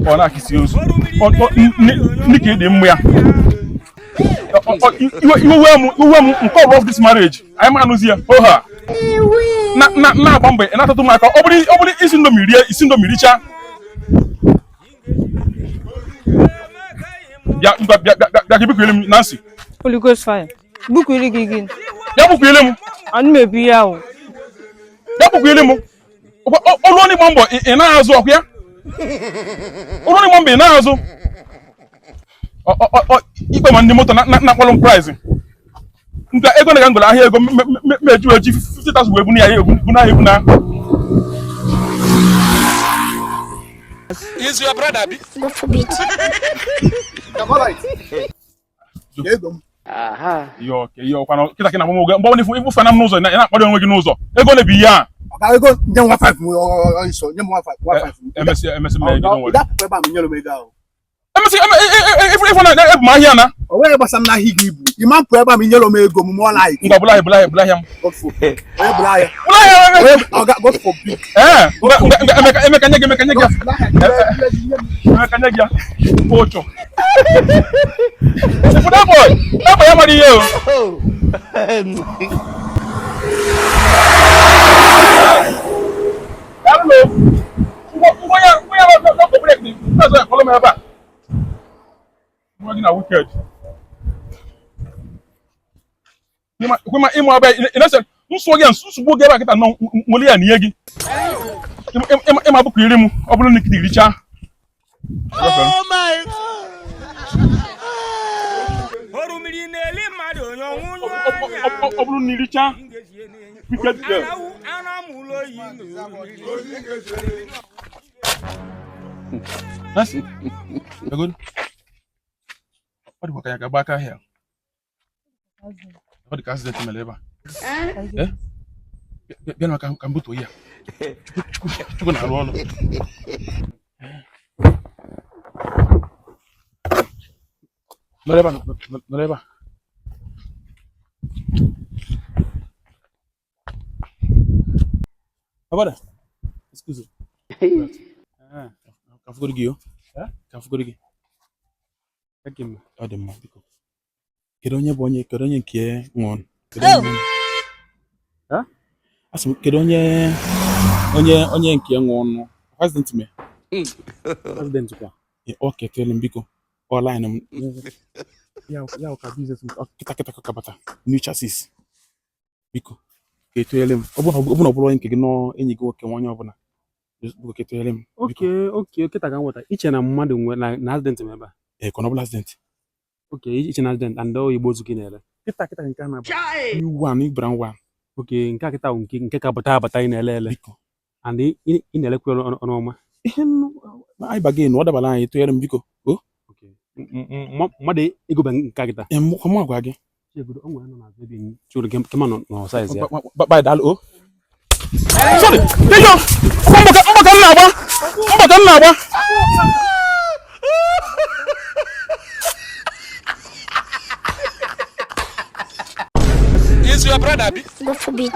Ona kisiosu. Niki dị mma ya. Iwe m nke of this marriage. Anyị ma anụzi ya. Oha. Na agba mgbe na atụtụ maka ọ bụrụ isi ndomi richa. Bịa gị bukwele m Nancy. Holy Ghost fire. Bukwele gị gị. Ya bukwele m. Anụ mebi ya o. Ya bukwele m. Olu onye gba mbọ ị na-azụ ọkụ ya. Olu onye gba mbọ ị na-azụ. Ikpe ma ndị moto na-akpọrọ m prize. Nke ego na ngolo ahịa ego meju eji 50,000 wee bunu ya egwu na. Is your brother be? God forbid. Aha. Yo kwano kita na momo mbo ni fu fana n'ụzọ na akpọrọ onwe gị n'ụzọ. Ego na bi ya. Ego nye 15 mo so nye 15. MS me don't worry. That pe ba me nyelo me ga o. If na e ma ahịa na. O we gbasam na hi gi bu. Imam pe ba me nyelo me ego mu mo like. Ngwa bula him. God forbid. O bula ya. God forbid. Emeka nyege. Ocho. That boy ya mari yo. Hello. Ngoya no break ni. That's why follow me back. Imagine a wicked. Kuma imo aba inese nso ge nsusubo ge ba kita no ngoli ya niye gi. Ema bu kwire mu obulu ni kidi richa. Oh my. Obulu ni richa. Wicked girl. That's it. You're good. What do you back here? What the accident in Maleva? Eh? Bien ma kambuto here. Chuko na rono. Maleva. Agora. Excuse. Can I go? Huh? Can I go? Akim, Adam, Kedonya bonye, Kedonya kie, one. Huh? As Kedonya, onye kie, one. President me. President, okay, tell him Biko. Or line, ya, business, kita, new chassis. Biko. Tell him, open up, no, any go, one of them. Okay, kita kan wata. Iche na mmadụ nwe na accident member. Kono accident. Okay, iche na accident and o igbo zuki nele. Kita nke na you one, you brown one. Okay, kita nke ka bata inele. And inele kwe onoma. Ai bagay no dabala anyị to yerem biko. Oh. Okay. Made ego ba nke kita. Mo agwa gị. Chegudo onwe no na baby churu kema no size ya. Bye dal oh. Sorry, Dejo. Mbaka naba. Is your brother be? God forbid.